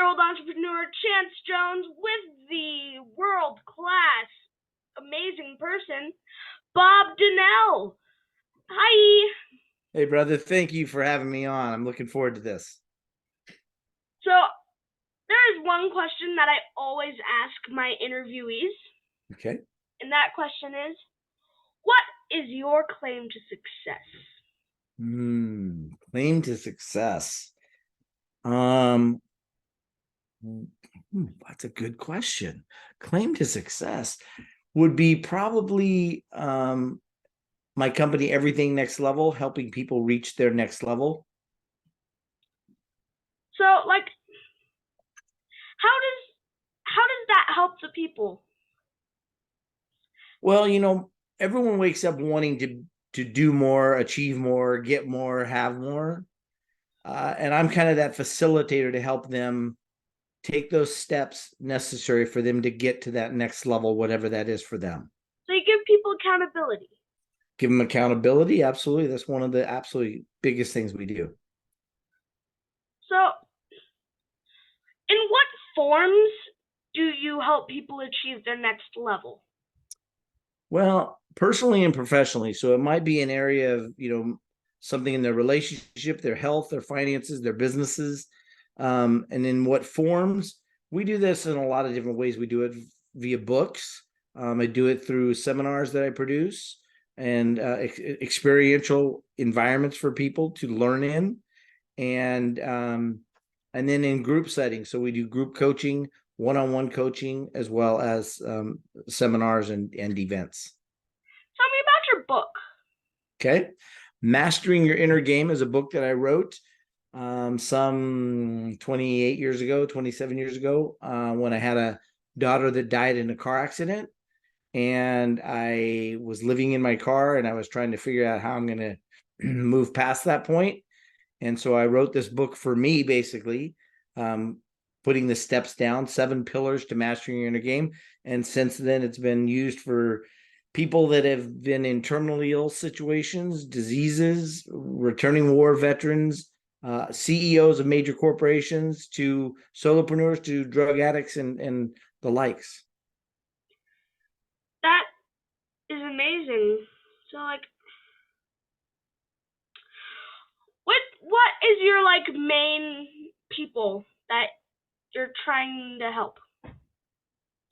20-year-old entrepreneur Chance Jones with the world-class, amazing person, Bob Donnell. Hi. Hey, brother, thank you for having me on. I'm looking forward to this. So, there is one question that I always ask my interviewees, Okay. and that question is, what is your claim to success? Claim to success. Um, that's a good question. Claim to success would be probably my company, Everything Next Level, helping people reach their next level. So, how does that help the people? Well, everyone wakes up wanting to do more, achieve more, get more, have more. And I'm kind of that facilitator to help them take those steps necessary for them to get to that next level, whatever that is for them. So you give people accountability. Give them accountability. Absolutely. That's one of the absolutely biggest things we do. So, in what forms do you help people achieve their next level? Well, personally and professionally. So it might be an area of, something in their relationship, their health, their finances, their businesses. And in what forms? We do this in a lot of different ways. We do it via books. I do it through seminars that I produce and experiential environments for people to learn in, and then in group settings. So we do group coaching, one-on-one coaching, as well as seminars and events. Tell me about your book. Okay. Mastering Your Inner Game is a book that I wrote some 28 years ago, 27 years ago, when I had a daughter that died in a car accident. And I was living in my car and I was trying to figure out how I'm going to move past that point. And so I wrote this book for me, basically, putting the steps down, 7 pillars to mastering your inner game. And since then, it's been used for people that have been in terminally ill situations, diseases, returning war veterans, CEOs of major corporations, to solopreneurs, to drug addicts, and the likes. That is amazing. So, what is your main people that you're trying to help?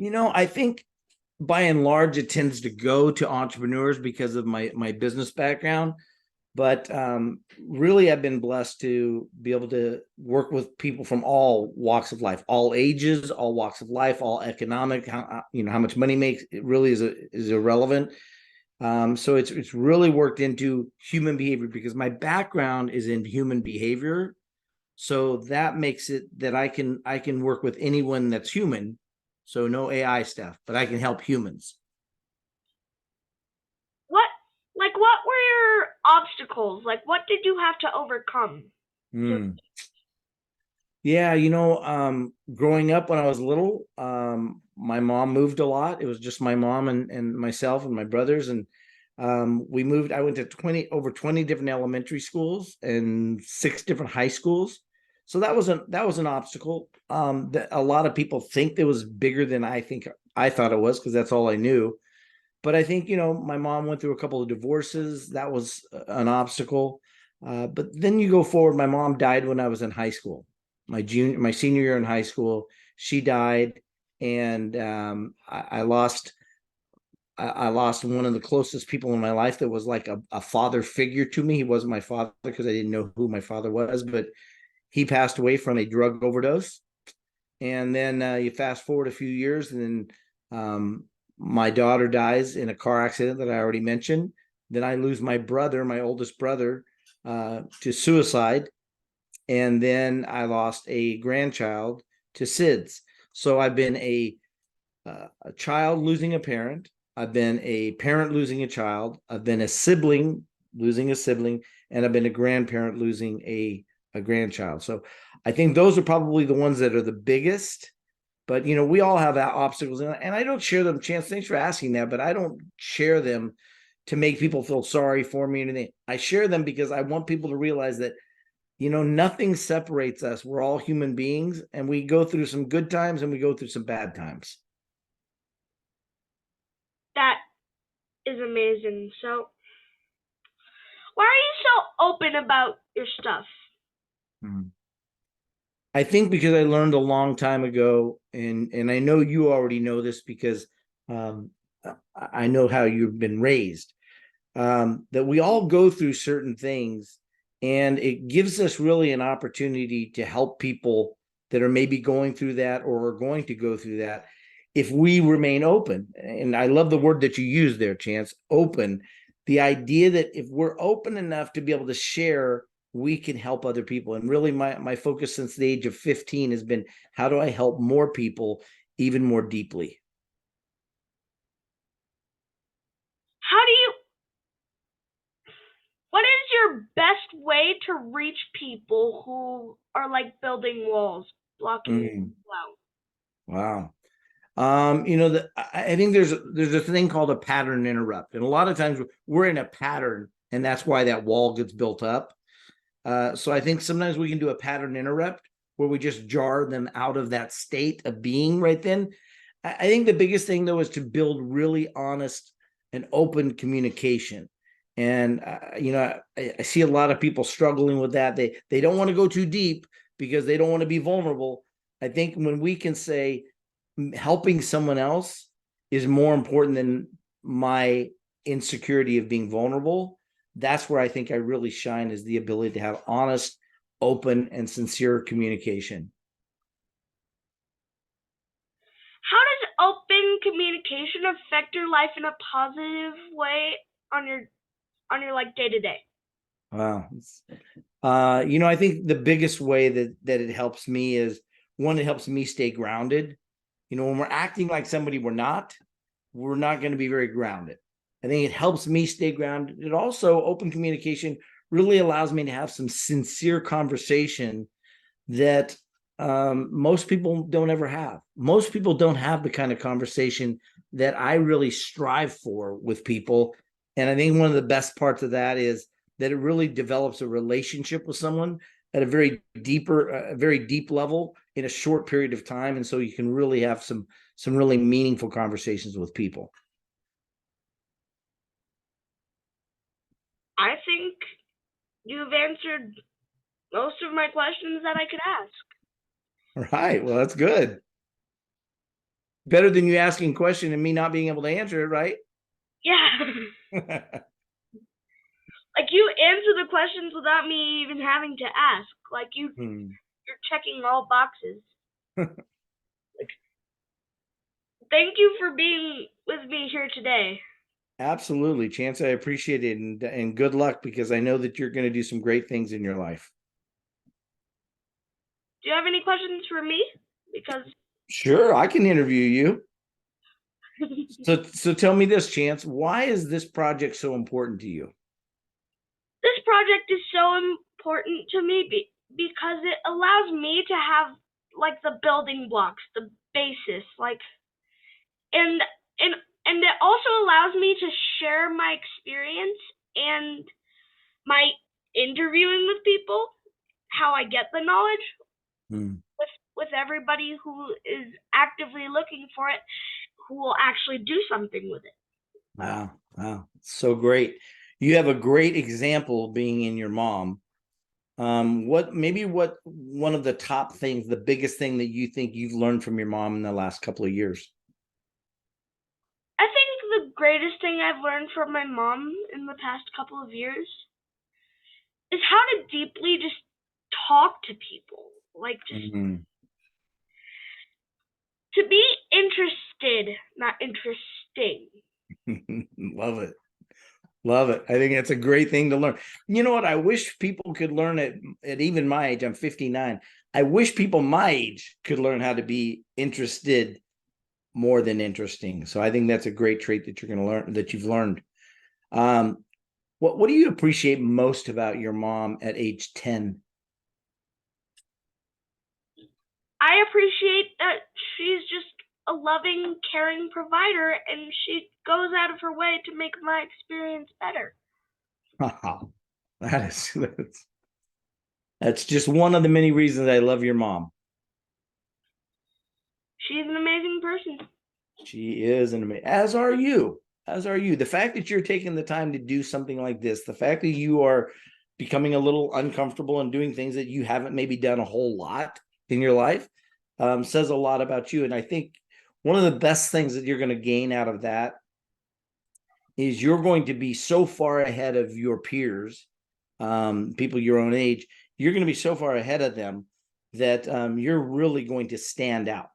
I think by and large it tends to go to entrepreneurs because of my business background. But really, I've been blessed to be able to work with people from all walks of life, all ages, all walks of life, all economic. How much money makes it really is irrelevant. So it's really worked into human behavior because my background is in human behavior. So that makes it that I can work with anyone that's human. So no AI stuff, but I can help humans. What were your obstacles? What did you have to overcome? Yeah, growing up when I was little, my mom moved a lot. It was just my mom and myself and my brothers. And we moved. I went to over 20 different elementary schools and 6 different high schools. So that was an obstacle. That a lot of people think it was bigger than I thought it was, because that's all I knew. But I think, my mom went through a couple of divorces. That was an obstacle. But then you go forward. My mom died when I was in high school. My senior year in high school, she died, and I lost one of the closest people in my life that was like a father figure to me. He wasn't my father because I didn't know who my father was, but he passed away from a drug overdose. And then you fast forward a few years, and then my daughter dies in a car accident that I already mentioned. Then I lose my brother, my oldest brother, to suicide. And then I lost a grandchild to SIDS. So I've been a child losing a parent. I've been a parent losing a child. I've been a sibling losing a sibling, and I've been a grandparent losing a grandchild. So I think those are probably the ones that are the biggest. But we all have obstacles, and I don't share them. Chance, thanks for asking that, but I don't share them to make people feel sorry for me or anything. I share them because I want people to realize that Nothing separates us. We're all human beings, and we go through some good times and we go through some bad times. That is amazing. So, why are you so open about your stuff? Hmm. I think because I learned a long time ago, and I know you already know this because um, I know how you've been raised. That we all go through certain things, and it gives us really an opportunity to help people that are maybe going through that or are going to go through that if we remain open. And I love the word that you use there, Chance, open. The idea that if we're open enough to be able to share, we can help other people. And really, my focus since the age of 15 has been, how do I help more people even more deeply? How do you What is your best way to reach people who are like building walls, blocking Mm, people out? wow. I think there's a thing called a pattern interrupt, and a lot of times we're in a pattern, and that's why that wall gets built up. So I think sometimes we can do a pattern interrupt where we just jar them out of that state of being right then. I think the biggest thing though is to build really honest and open communication. And I see a lot of people struggling with that. They don't want to go too deep because they don't want to be vulnerable. I think when we can say helping someone else is more important than my insecurity of being vulnerable, that's where I think I really shine, is the ability to have honest, open, and sincere communication. How does open communication affect your life in a positive way on your like day to day? Wow. I think the biggest way that it helps me is, one, it helps me stay grounded. When we're acting like somebody we're not going to be very grounded. I think it helps me stay grounded. It also, open communication really allows me to have some sincere conversation that most people don't ever have. Most people don't have the kind of conversation that I really strive for with people. And I think one of the best parts of that is that it really develops a relationship with someone at a very deep level in a short period of time. And so you can really have some really meaningful conversations with people. I think you've answered most of my questions that I could ask. All right. Well, that's good. Better than you asking a question and me not being able to answer it, right? Yeah. Like you answer the questions without me even having to ask. Like Hmm. you're checking all boxes. Like thank you for being with me here today. Absolutely, Chance. I appreciate it, and good luck, because I know that you're going to do some great things in your life. Do you have any questions for me? Because Sure, I can interview you. this So tell me this, Chance. Why is this project so important to you? project is so important to me because it allows me to have like the building blocks, the basis, like and and and it also allows me to share my experience and my interviewing with people, how I get the knowledge Hmm. with everybody who is actively looking for it, who will actually do something with it. Wow, wow, so great. You have a great example being in your mom. What one of the top things, the biggest thing that you think you've learned from your mom in the last couple of years? I think the greatest thing I've learned from my mom in the past couple of years is how to deeply just talk to people. Like just Mhm. to be interested, not interesting. Love it. Love it. I think that's a great thing to learn. You know what? I wish people could learn at even my age. I'm 59. I wish people my age could learn how to be interested more than interesting. So I think that's a great trait that you're going to learn, that you've learned. Um, what do you appreciate most about your mom at age 10? I appreciate that she's just a loving, caring provider and she goes out of her way to make my experience better. That is That's just one of the many reasons I love your mom. She's an amazing person. She is an amazing, as are you. As are you. The fact that you're taking the time to do something like this, the fact that you are becoming a little uncomfortable and doing things that you haven't maybe done a whole lot in your life, says a lot about you. And I think one of the best things that you're going to gain out of that is you're going to be so far ahead of your peers, people your own age. You're going to be so far ahead of them that you're really going to stand out.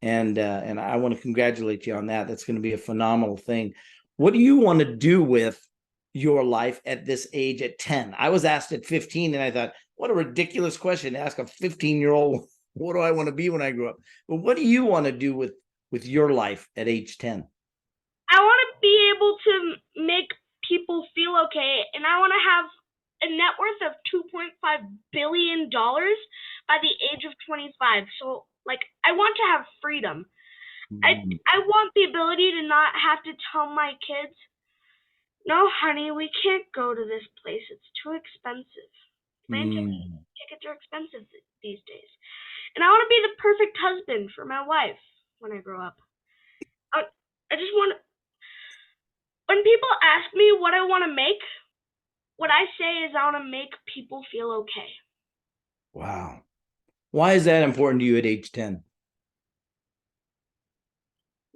And I want to congratulate you on that. That's going to be a phenomenal thing. What do you want to do with your life at this age at 10? I was asked at 15 and I thought, what a ridiculous question to ask a 15-year-old. What do I want to be when I grow up? But what do you want to do with your life at age 10? I want to be able to make people feel okay, and I want to have a net worth of $2.5 billion by the age of 25. So, like, I want to have freedom. I want the ability to not have to tell my kids, no, honey, we can't go to this place. It's too expensive. Plane tickets are expensive these days. And I want to be the perfect husband for my wife when I grow up. I just want to, when people ask me what I want to make, what I say is I want to make people feel okay. Wow. Why is that important to you at age 10?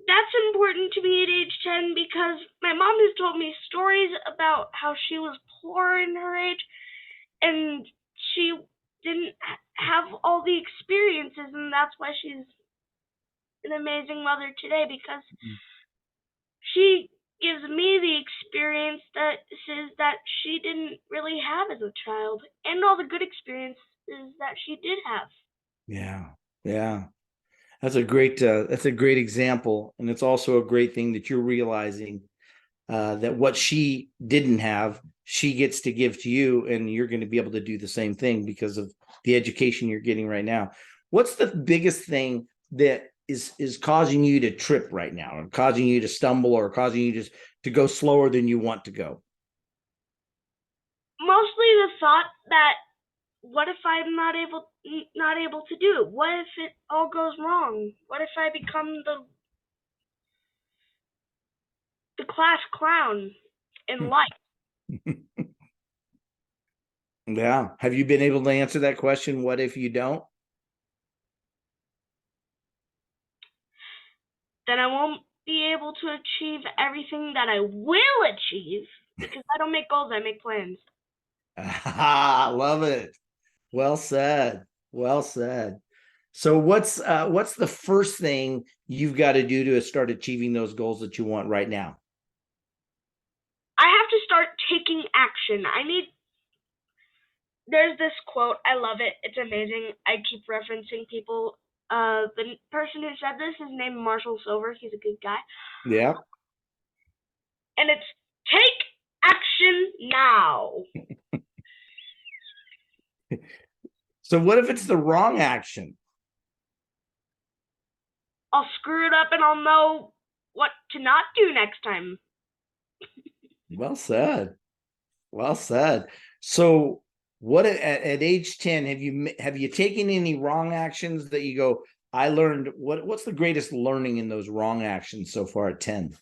That's important to me at age 10 because my mom has told me stories about how she was poor in her age and she didn't have all the experiences, and that's why she's an amazing mother today, because she gives me the experience that says that she didn't really have as a child, and all the good experiences that she did have. Yeah. Yeah. That's a great example. And it's also a great thing that you're realizing that what she didn't have, she gets to give to you, and you're going to be able to do the same thing because of the education you're getting right now. What's the biggest thing that is causing you to trip right now, or causing you to stumble, or causing you to go slower than you want to go? Mostly the thought that, what if I'm not able to do it? What if it all goes wrong? What if I become the class clown in life? Yeah. Have you been able to answer that question? What if you don't? Then I won't be able to achieve everything that I will achieve, because I don't make goals, I make plans. Love it. Well said. Well said. So what's the first thing you've got to do to start achieving those goals that you want right now? I have to start taking action. There's this quote, I love it. It's amazing. I keep referencing people. The person who said this is named Marshall Silver. He's a good guy. Yeah. And it's, take action now. So what if it's the wrong action? I'll screw it up and I'll know what to not do next time. Well said. Well said. So what at age 10 have you taken any wrong actions that you go, I learned what's the greatest learning in those wrong actions so far at 10?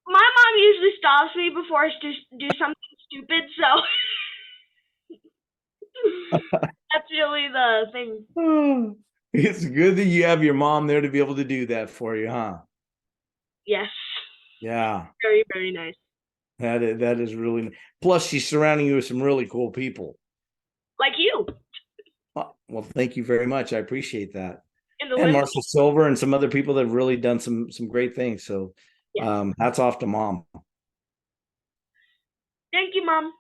My mom usually stops me before I do something stupid, so that's really the thing. It's good that you have your mom there to be able to do that for you, huh? Yes. Yeah. Very, very nice. That is really, plus she's surrounding you with some really cool people. Like you. Well, thank you very much. I appreciate that. In the And living. Marshall Silver and some other people that have really done some great things. So Yes. hats off to mom. Thank you, Mom.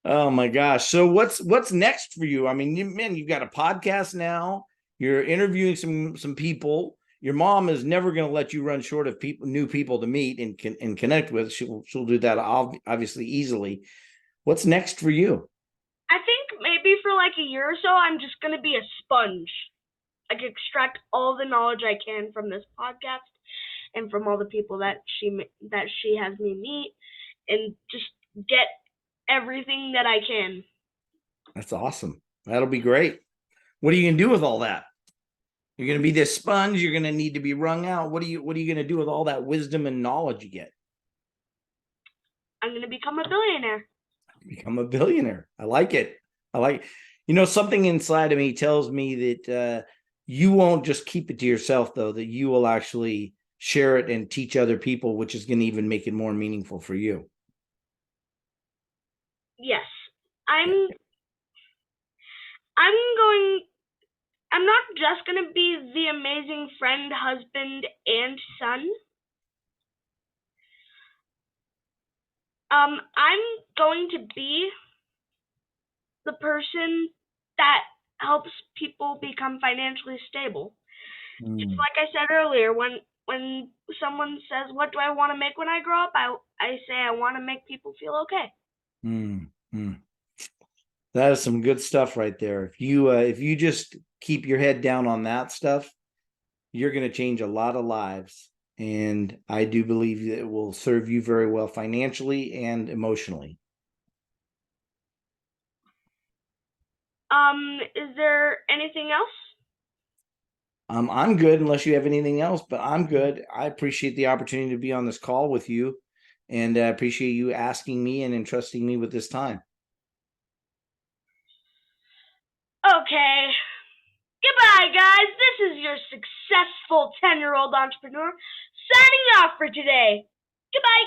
Oh my gosh. So what's next for you? I mean, you've got a podcast now. You're interviewing some people. Your mom is never going to let you run short of new people to meet and connect with. She'll do that obviously easily. What's next for you? I think maybe for like a year or so, I'm just going to be a sponge. Like, extract all the knowledge I can from this podcast and from all the people that she has me meet, and just get everything that I can. That's awesome. That'll be great. What are you gonna do with all that? You're gonna be this sponge. You're gonna need to be wrung out. What are you gonna do with all that wisdom and knowledge you get? I'm gonna become a billionaire. Become a billionaire. I like it. I like, something inside of me tells me that you won't just keep it to yourself, though, that you will actually share it and teach other people, which is going to even make it more meaningful for you. Yes, I'm. I'm going. I'm not just gonna be the amazing friend, husband, and son. I'm going to be the person that helps people become financially stable. Just Mm, like I said earlier, when someone says, "What do I want to make when I grow up?" I say I want to make people feel okay. mm, mm. That is some good stuff right there. If you just keep your head down on that stuff, you're going to change a lot of lives. And I do believe that it will serve you very well financially and emotionally. Is there anything else? I'm good unless you have anything else, but I'm good. I appreciate the opportunity to be on this call with you, and I appreciate you asking me and entrusting me with this time. Okay. Goodbye, guys. This is your successful 10-year-old entrepreneur signing off for today. Goodbye.